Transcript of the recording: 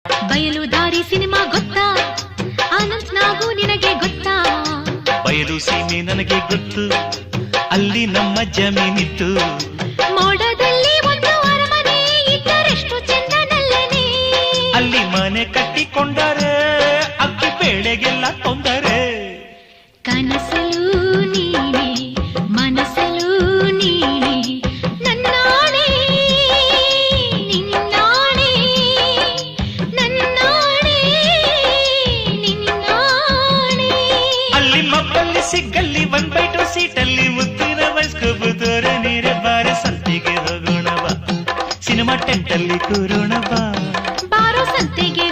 ಬಯಲು ದಾರಿ ಸಿನಿಮಾ ಗೊತ್ತಾ? ಅನಂತ್ ನಾಗು ನಿನಗೆ ಗೊತ್ತಾ? ಬಯಲು ಸೀಮೆ ನನಗೆ ಗೊತ್ತು, ಅಲ್ಲಿ ನಮ್ಮ ಜಮೀನಿತ್ತು. ಮೋಡದಲ್ಲಿ ಒಂದು ಅರಮನೆ ಇದ್ದರೆಷ್ಟು ಚಂದನಲ್ಲನೆ. ಅಲ್ಲಿ ಮನೆ ಕಟ್ಟಿಕೊಂಡರೆ ಅಕ್ಕಿ ಬೇಳೆಗೆಲ್ಲ ತೊಂದರೆ. ಕನಸಲು ನೀನೆ ಮನಸಲು ನೀನೆ, ನನ್ನಾಣೆ ನಿನ್ನಾಣೆ, ನನ್ನಾಣೆ ನಿನ್ನಾಣೆ. ಅಲ್ಲಿ ಮಬ್ಬಲ್ಲಿ ಸಿಗ್ಗಲ್ಲಿ 1/2 ಸೀಟಲ್ಲಿ ಮುತ್ತಿನ ವಯಸ್ಕೋಬುದೋರ ನೀರೆ ಬಾರೆ ಸಂತೆಗೆ ಹೋಗೋಣ ಬಾ, ಸಿನಿಮಾ ಟೆಂಟಲ್ಲಿ ಕೂರೋಣ ಬಾ. ಬಾರೋ ಸಂತೆಗೆ